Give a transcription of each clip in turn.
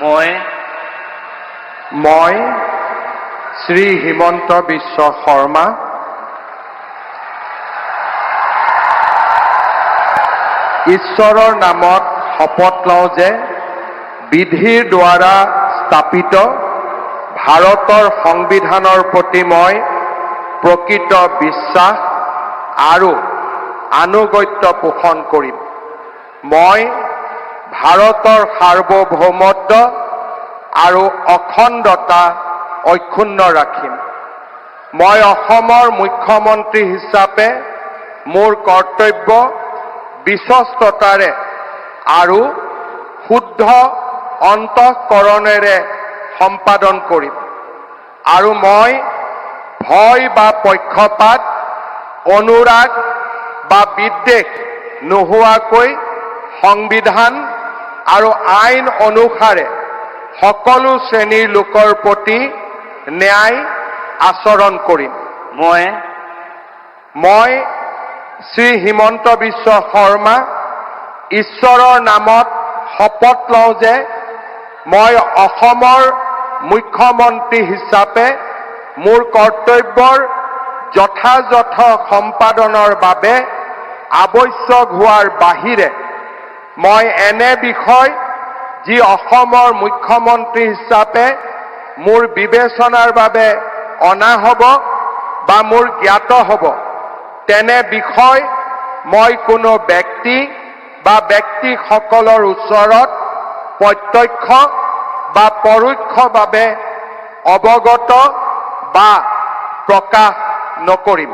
মই শ্ৰী হিমন্ত বিশ্ব শৰ্মা ঈশ্বৰৰ নামত শপত লওঁ যে বিধিৰ দ্বাৰা স্থাপিত ভাৰতৰ সংবিধানৰ প্ৰতি মই প্ৰকৃত বিশ্বাস আৰু আনুগত্য পোষণ কৰিম। মই ভাৰতৰ সাৰ্বভৌমত্ব আৰু অখণ্ডতা অক্ষুণ্ণ ৰাখিম। মই অসমৰ মুখ্যমন্ত্ৰী হিচাপে মোৰ কৰ্তব্য বিশ্বস্ততাৰে আৰু শুদ্ধ অন্তঃকৰণেৰে সম্পাদন কৰিম আৰু মই ভয় বা পক্ষপাত, অনুৰাগ বা বিদ্বেষ নোহোৱাকৈ সংবিধান আৰু আইন অনুসাৰে সকলো শ্ৰেণীৰ লোকৰ প্ৰতি ন্যায় আচৰণ কৰিম। মই শ্ৰী হিমন্ত বিশ্ব শৰ্মা ঈশ্বৰৰ নামত শপত লওঁ যে মই অসমৰ মুখ্যমন্ত্ৰী হিচাপে মোৰ কৰ্তব্যৰ যথাযথ সম্পাদনৰ বাবে আৱশ্যক হোৱাৰ বাহিৰে মই এনে বিষয় যি অসমৰ মুখ্যমন্ত্ৰী হিচাপে মোৰ বিবেচনাৰ বাবে অনা হ'ব বা মোৰ জ্ঞাত হ'ব তেনে বিষয় মই কোনো ব্যক্তি বা ব্যক্তিসকলৰ ওচৰত প্ৰত্যক্ষ বা পৰোক্ষভাৱে অৱগত বা প্ৰকাশ নকৰিম।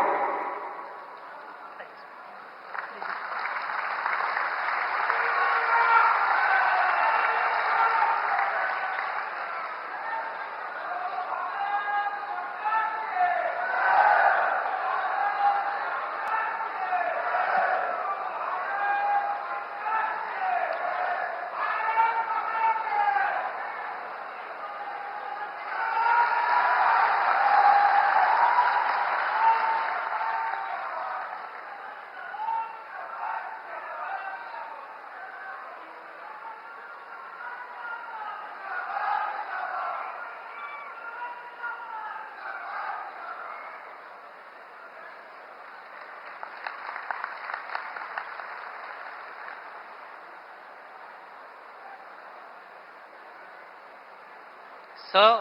Sir,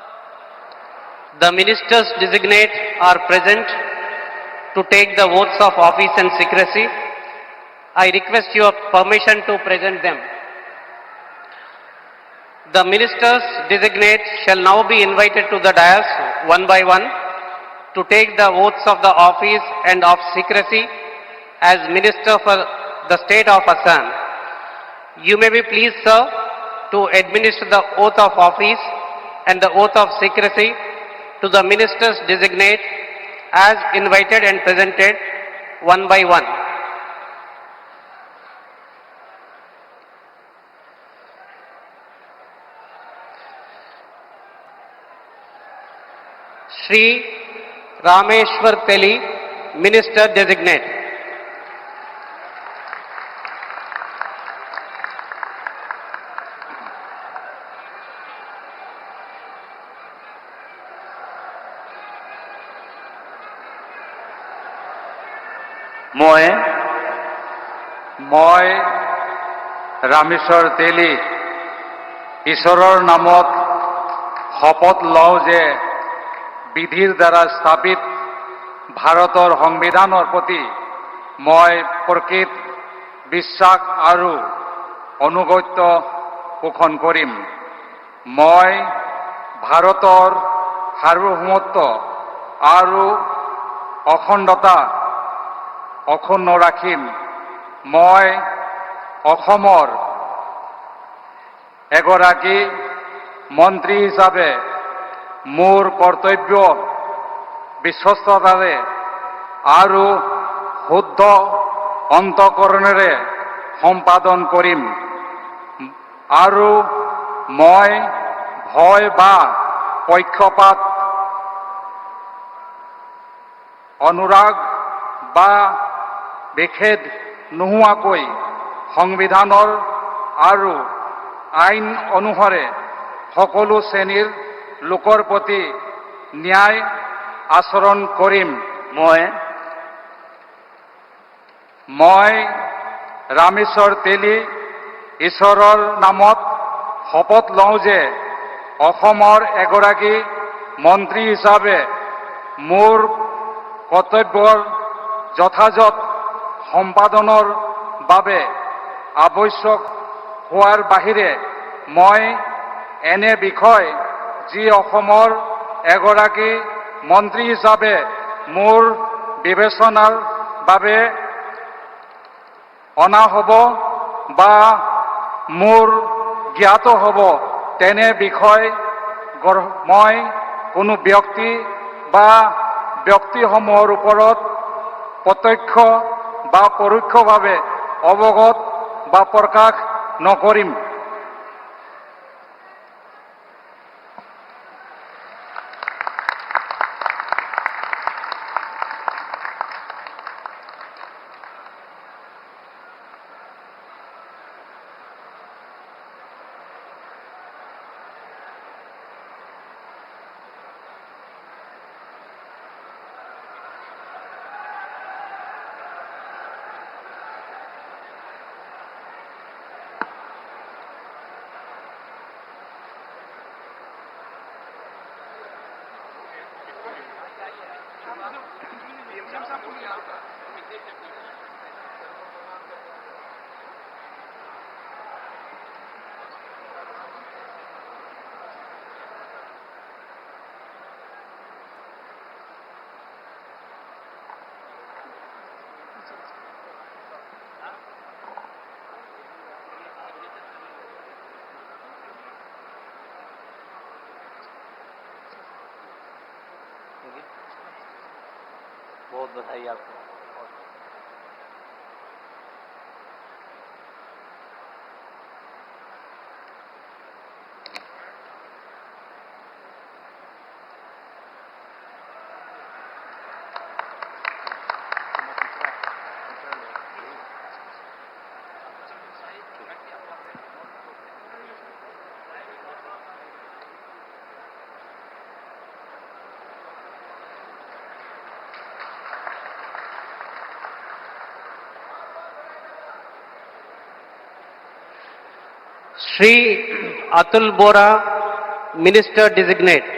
the ministers designate are present to take the oaths of office and secrecy. I request your permission to present them. The ministers designate shall now be invited to the dais one by one to take the oaths of the office and of secrecy as minister for the state of Assam. You may be pleased, sir, to administer the oath of office and the oath of secrecy to the ministers designate as invited and presented one by one. Shri Rameshwar Teli, Minister Designate. মই ৰামেশ্বৰ তেলী ঈশ্বৰৰ নামত শপত লওঁ যে বিধিৰ দ্বাৰা স্থাপিত ভাৰতৰ সংবিধানৰ প্ৰতি মই প্ৰকৃত বিশ্বাস আৰু অনুগত্য পোষণ কৰিম। মই ভাৰতৰ সাৰ্বভৌমত্ব আৰু অখণ্ডতা অক্ষুণ্ণ ৰাখিম। মই অসমৰ এগৰাকী মন্ত্ৰী হিচাপে মোৰ কৰ্তব্য বিশ্বস্ততাৰে আৰু শুদ্ধ অন্তঃকৰণেৰে সম্পাদন কৰিম আৰু মই ভয় বা পক্ষপাত, অনুৰাগ বা বিখেদ নোহোৱাকৈ সংবিধানৰ আৰু আইন অনুসাৰে সকলো শ্ৰেণীৰ লোকৰ প্ৰতি ন্যায় আচৰণ কৰিম। মই ৰামেশ্বৰ তেলী ঈশ্বৰৰ নামত শপত লওঁ যে অসমৰ এগৰাকী মন্ত্ৰী হিচাপে মোৰ কৰ্তব্যৰ যথাযথ সম্পাদনৰ বাবে আৱশ্যক হোৱাৰ বাহিৰে মই এনে বিষয় যি অসমৰ এগৰাকী মন্ত্ৰী হিচাপে মোৰ বিবেচনাৰ বাবে অনা হ'ব বা মোৰ জ্ঞাত হ'ব তেনে বিষয় মই কোনো ব্যক্তি বা ব্যক্তিসমূহৰ ওপৰত প্ৰত্যক্ষ বা পৰোক্ষভাৱে অৱগত বা প্ৰকাশ নকৰিম। बहुत बधाई आपको। Shri Atul Bora, Minister Designate.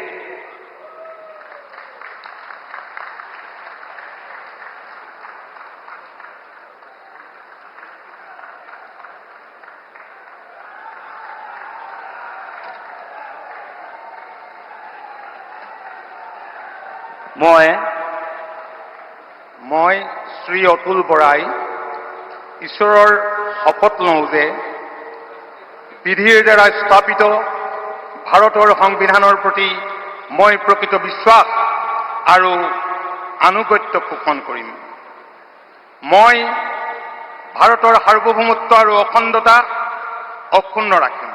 মই শ্ৰী অতুল বৰাই ঈশ্বৰৰ শপত লওঁ যে বিধিৰ দ্বাৰা স্থাপিত ভাৰতৰ সংবিধানৰ প্ৰতি মই প্ৰকৃত বিশ্বাস আৰু আনুগত্য পোষণ কৰিম। মই ভাৰতৰ সাৰ্বভৌমত্ব আৰু অখণ্ডতা অক্ষুণ্ণ ৰাখিম।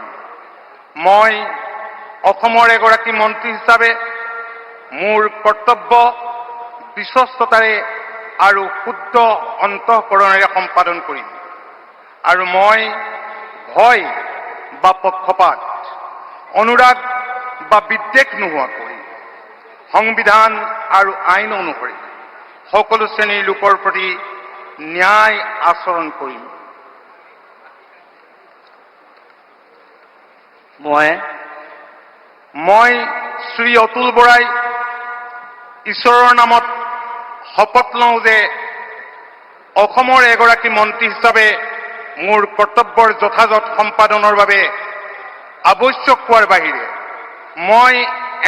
মই অসমৰ এগৰাকী মন্ত্ৰী হিচাপে মোৰ কৰ্তব্য বিশ্বস্ততাৰে আৰু শুদ্ধ অন্তঃকৰণেৰে সম্পাদন কৰিম আৰু মই ভয় বা পক্ষপাত, অনুৰাগ বা বিদ্বেষ নোহোৱাকৈ সংবিধান আৰু আইন অনুসৰি সকলো শ্ৰেণীৰ লোকৰ প্ৰতি ন্যায় আচৰণ কৰিম। মই শ্ৰী অতুল বৰাই ঈশ্বৰৰ নামত শপত লওঁ যে অসমৰ এগৰাকী মন্ত্ৰী হিচাপে মোৰ কৰ্তব্যৰ যথাযথ সম্পাদনৰ বাবে আৱশ্যক হোৱাৰ বাহিৰে মই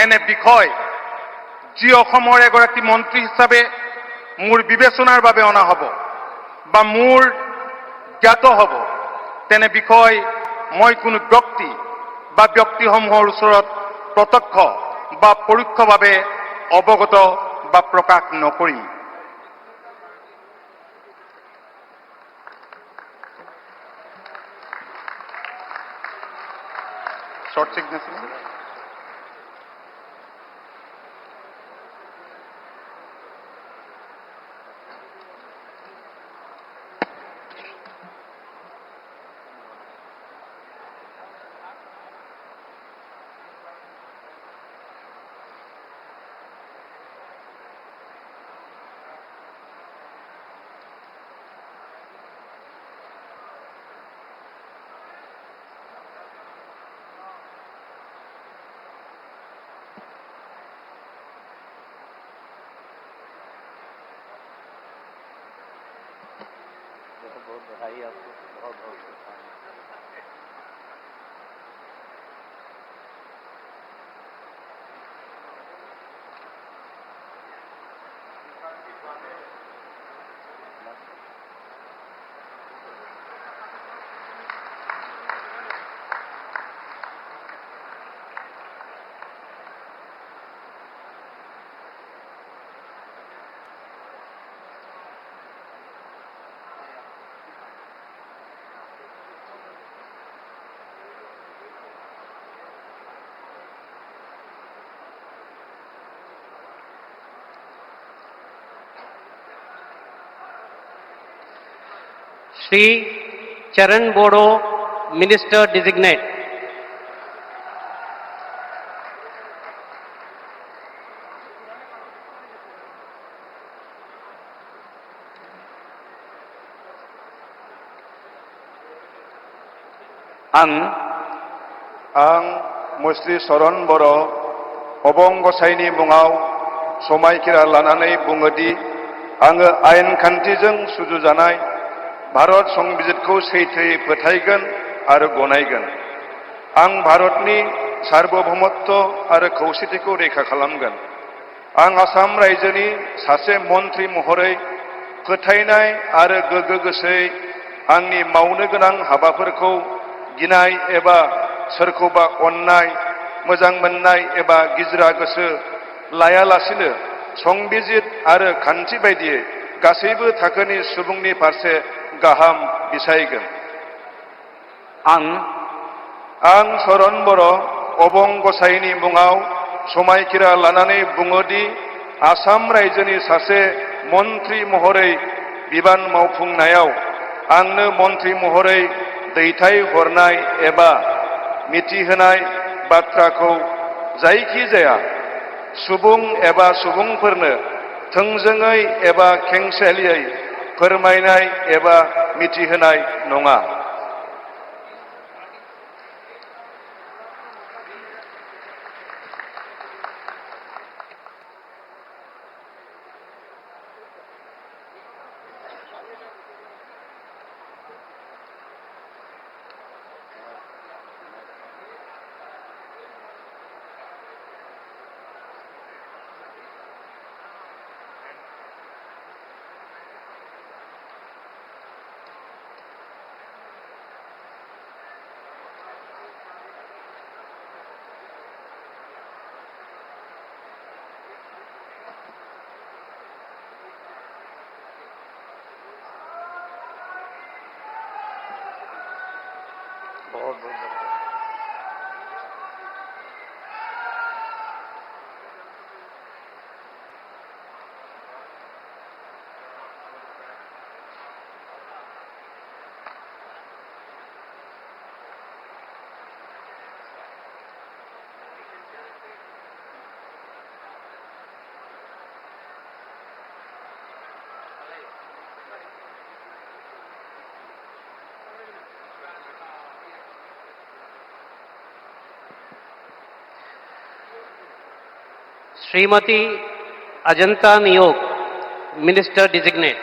এনে বিষয় যি অসমৰ এগৰাকী মন্ত্ৰী হিচাপে মোৰ বিবেচনাৰ বাবে অনা হ'ব বা মোৰ জ্ঞাত হ'ব তেনে বিষয় মই কোনো ব্যক্তি বা ব্যক্তিসমূহৰ ওচৰত প্ৰত্যক্ষ বা পৰোক্ষভাৱে অৱগত বা প্ৰকাশ নকৰিম। short signature. Shri Charan Bodo, Minister Designate. आं मुस्रि चरण बर' अबं गसाइनि मुङाव समायखिरा लानानै बुङोदि आङो आयेन खान्थिजों सुजुजानाय भारत संबिजितखौ सैथोयै फोथायगोन आरो गनायगोन। आं भारतनि सार्वभौमत्व आरो खौसेथिखौ रैखा खालामगोन। आं आसाम रायजोनि सासे मन्थ्रि महरै फोथायनाय आरो गोगो गोसोयै आंनि मावनो गोनां हाबाफोरखौ गिनाय एबा सोरखौबा अननाय, मोजां मोननाय एबा गिज्रा गोसो लायालासिनो संबिजित आरो खान्थि बायदियै गासैबो थाखोनि सुबुंनि फारसे गाहाम बिसायगोन। आं चरण बर' अबं गसाइनि मुङाव समायखिरा लानानै बुङोदि आसाम रायजोनि सासे मन्थ्रि महरै बिबान मावफुंनायाव आंनो मन्थ्रि महरै दैथायहरनाय एबा मिथिहोनाय बाथ्राखौ जायखिजाया सुबुं एबा सुबुंफोरनो थोंजोङै एबा खेंसालियै फोरमायनाय एबा मिथिहोनाय नङा। Srimati Ajanta Niyog, Minister Designate.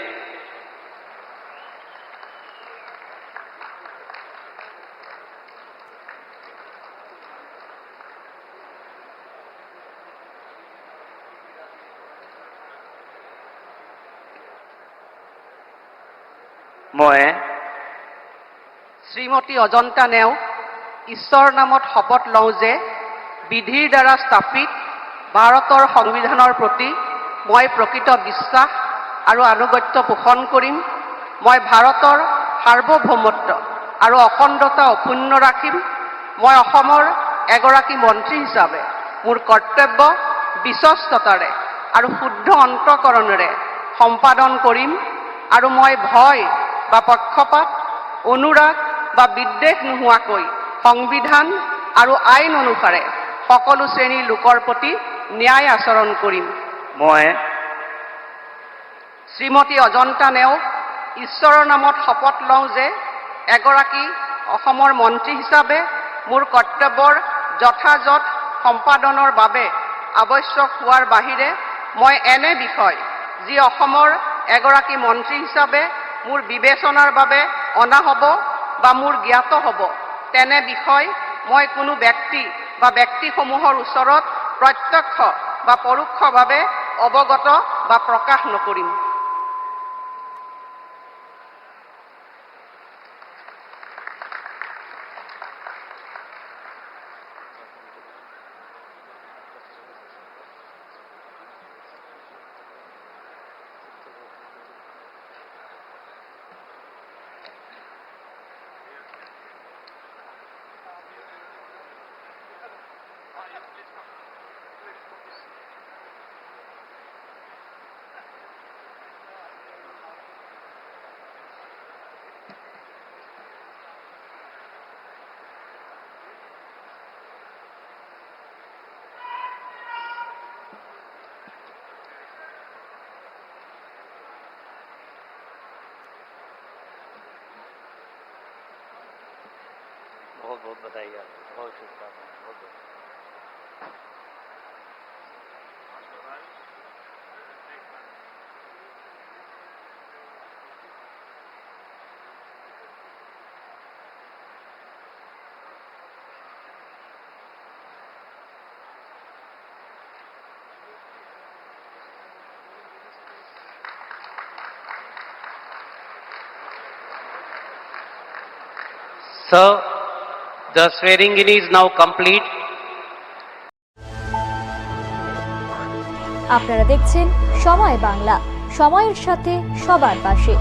মই শ্ৰীমতী অজন্তা নেওগ ঈশ্বৰৰ নামত শপত লওঁ যে বিধিৰ দ্বাৰা স্থাপিত ভাৰতৰ সংবিধানৰ প্ৰতি মই প্ৰকৃত বিশ্বাস আৰু আনুগত্য পোষণ কৰিম। মই ভাৰতৰ সাৰ্বভৌমত্ব আৰু অখণ্ডতা অক্ষুণ্ণ ৰাখিম। মই অসমৰ এগৰাকী মন্ত্ৰী হিচাপে মোৰ কৰ্তব্য বিশ্বস্ততাৰে আৰু শুদ্ধ অন্তঃকৰণেৰে সম্পাদন কৰিম আৰু মই ভয় বা পক্ষপাত, অনুৰাগ বা বিদ্বেষ নোহোৱাকৈ সংবিধান আৰু আইন অনুসাৰে সকলো শ্ৰেণীৰ লোকৰ প্ৰতি ন্যায় আচৰণ কৰিম। মই শ্ৰীমতী অজন্তা নেওগ ঈশ্বৰৰ নামত শপত লওঁ যে এগৰাকী অসমৰ মন্ত্ৰী হিচাপে মোৰ কৰ্তব্যৰ যথাযথ সম্পাদনৰ বাবে আৱশ্যক হোৱাৰ বাহিৰে মই এনে বিষয় যি অসমৰ এগৰাকী মন্ত্ৰী হিচাপে মোৰ বিবেচনাৰ বাবে অনা হ'ব বা মোৰ জ্ঞাত হ'ব তেনে বিষয় মই কোনো ব্যক্তি বা ব্যক্তিসমূহৰ ওচৰত প্ৰত্যক্ষ বা পৰোক্ষভাৱে অৱগত বা প্ৰকাশ নকৰিম। बहुत बहुत बधाई यार, बहुत शुभकामनाएं, बहुत बहुत। Sir, the swearing in is now complete. আপনারা দেখছেন সময় বাংলা, সময়ের সাথে সবার পাশে।